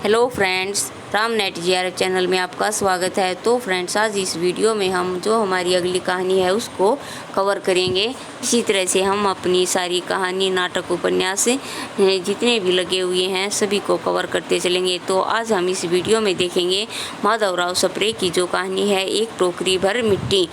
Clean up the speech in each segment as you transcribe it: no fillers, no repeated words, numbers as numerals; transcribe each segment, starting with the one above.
Hello friends, Ram net GR channel में आपका स्वागत है। तो फ्रेंड्स, आज इस वीडियो में हम जो हमारी अगली कहानी है उसको कवर करेंगे। इसी तरह से हम अपनी सारी कहानी, नाटक, उपन्यास जितने भी लगे हुए हैं सभी को कवर करते चलेंगे। तो आज हम इस वीडियो में देखेंगे माधवराव सप्रे की जो कहानी है, एक टोकरी भर मिट्टी।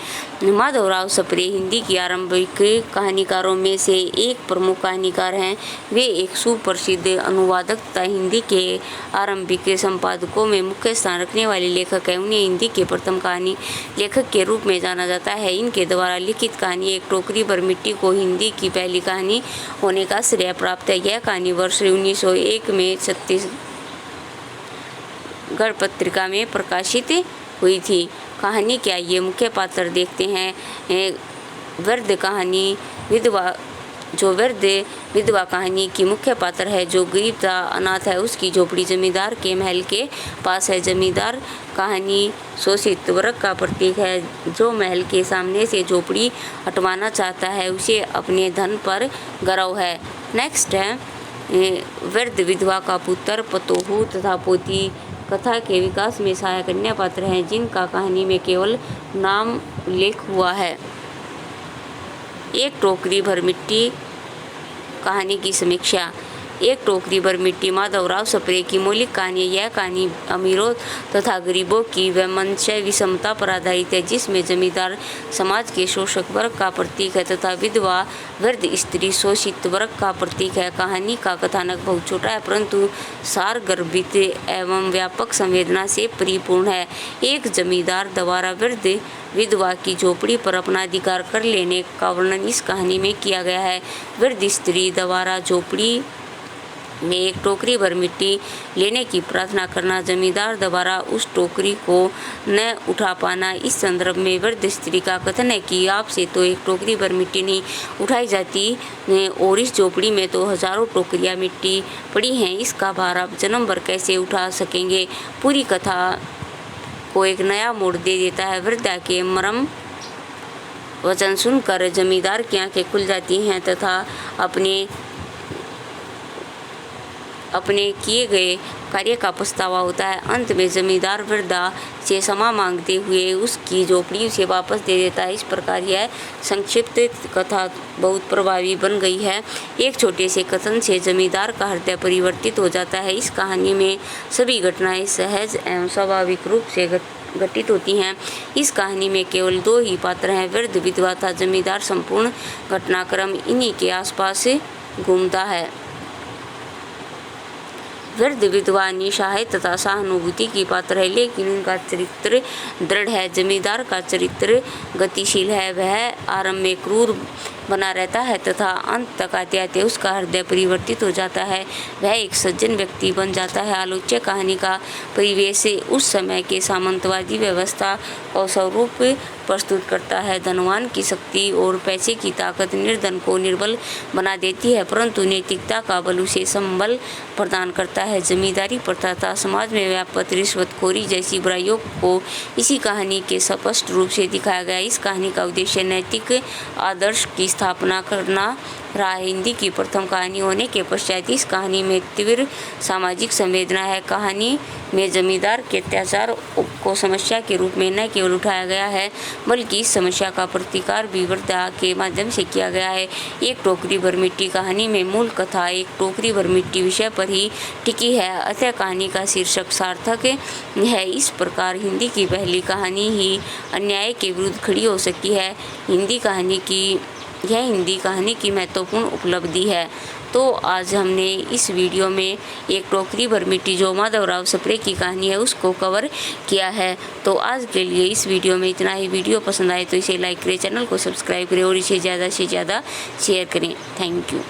माधवराव सप्रे हिंदी की आरंभिक कहानीकारों में से एक प्रमुख कहानीकार हैं। वे एक सुप्रसिद्ध अनुवादक तथा हिंदी के आरंभिक संपादकों में मुख्य स्थान रखने वाले लेखक हैं। उन्हें हिंदी के प्रथम कहानी लेखक के रूप में जाना जाता है। इनके द्वारा लिखित कहानी एक टोकरी भर मिट्टी को हिंदी की पहली कहानी होने का श्रेय प्राप्त है। यह कहानी वर्ष 1901 में छत्तीसगढ़ पत्रिका में प्रकाशित हुई थी। कहानी क्या, ये मुख्य पात्र देखते हैं। वृद्ध कहानी विधवा जो वृद्ध विधवा कहानी की मुख्य पात्र है, जो गरीब तथा अनाथ है। उसकी झोपड़ी जमींदार के महल के पास है। जमींदार कहानी शोषित वर्ग का प्रतीक है, जो महल के सामने से झोपड़ी हटवाना चाहता है। उसे अपने धन पर गर्व है। नेक्स्ट है वृद्ध विधवा का पुत्र, पतोहू तथा पोती कथा के विकास में सहायक अन्य पात्र हैं, जिनका कहानी में केवल नाम उल्लेख हुआ है। एक टोकरी भर मिट्टी कहानी की समीक्षा। एक टोकरी भर मिट्टी माधवराव सप्रे की मौलिक कहानी। यह कहानी अमीरों तथा गरीबों की वैमनस्य विषमता पर आधारित है, जिसमें जमींदार समाज के शोषक वर्ग का प्रतीक है तथा विधवा वृद्ध स्त्री शोषित वर्ग का प्रतीक है। कहानी का कथानक बहुत छोटा है, परंतु सारगर्भित एवं व्यापक संवेदना से परिपूर्ण है। एक जमींदार द्वारा वृद्ध विधवा की झोपड़ी पर अपना अधिकार कर लेने का वर्णन इस कहानी में किया गया है। वृद्ध स्त्री द्वारा झोपड़ी में एक टोकरी भर मिट्टी लेने की प्रार्थना करना, जमींदार द्वारा उस टोकरी को न उठा पाना। इस संदर्भ में वृद्ध स्त्री का कथन है कि आपसे तो एक टोकरी भर मिट्टी नहीं उठाई जाती, और इस झोपड़ी में तो हजारों टोकरियां मिट्टी पड़ी हैं। इसका भार आप जन्म भर कैसे उठा सकेंगे। पूरी कथा को एक नया मोड़ दे देता है। वृद्धा के मरम वचन सुनकर जमींदार की आंखें खुल जाती हैं तथा अपने किए गए कार्य का पछतावा होता है। अंत में जमींदार वृद्धा से क्षमा मांगते हुए उसकी झोपड़ी उसे वापस दे देता है। इस प्रकार यह संक्षिप्त कथा बहुत प्रभावी बन गई है। एक छोटे से कथन से जमींदार का हृदय परिवर्तित हो जाता है। इस कहानी में सभी घटनाएं सहज एवं स्वाभाविक रूप से घटित होती हैं। इस कहानी में केवल दो ही पात्र हैं, वृद्ध विधवा तथा जमींदार। संपूर्ण घटनाक्रम इन्हीं के आसपास घूमता है। वृद्ध विधवा निस्सहाय तथा सहानुभूति की पात्र है, लेकिन उनका चरित्र दृढ़ है। जमींदार का चरित्र गतिशील है। वह आरंभ में क्रूर बना रहता है तथा अंत तक आते आते उसका हृदय परिवर्तित हो जाता है। वह एक सज्जन व्यक्ति बन जाता है। आलोच्य कहानी का परिवेश उस समय के सामंतवादी व्यवस्था को स्वरूप प्रस्तुत करता है। धनवान की शक्ति और पैसे की ताकत निर्धन को निर्बल बना देती है, परंतु नैतिकता का बल उसे संबल प्रदान करता है। जमींदारी प्रथा तथा समाज में व्याप्त रिश्वतखोरी जैसी बुराइयों को इसी कहानी के स्पष्ट रूप से दिखाया गया। इस कहानी का उद्देश्य नैतिक आदर्श की स्थापना करना रहा है। हिंदी की प्रथम कहानी होने के पश्चात इस कहानी में तीव्र सामाजिक संवेदना है। कहानी में जमींदार के अत्याचार को समस्या के रूप में न केवल उठाया गया है, बल्कि इस समस्या का प्रतिकार भी वृद्धा के माध्यम से किया गया है। एक टोकरी भर मिट्टी कहानी में मूल कथा एक टोकरी भर मिट्टी विषय पर ही टिकी है, अतः कहानी का शीर्षक सार्थक है। इस प्रकार हिंदी की पहली कहानी ही अन्याय के विरुद्ध खड़ी हो सकी है। यह हिंदी कहानी की महत्वपूर्ण उपलब्धि है। तो आज हमने इस वीडियो में एक टोकरी भर मिट्टी जो माधवराव सप्रे की कहानी है उसको कवर किया है। तो आज के लिए इस वीडियो में इतना ही। वीडियो पसंद आए तो इसे लाइक करें, चैनल को सब्सक्राइब करें और इसे ज़्यादा से ज़्यादा शेयर करें। Thank you.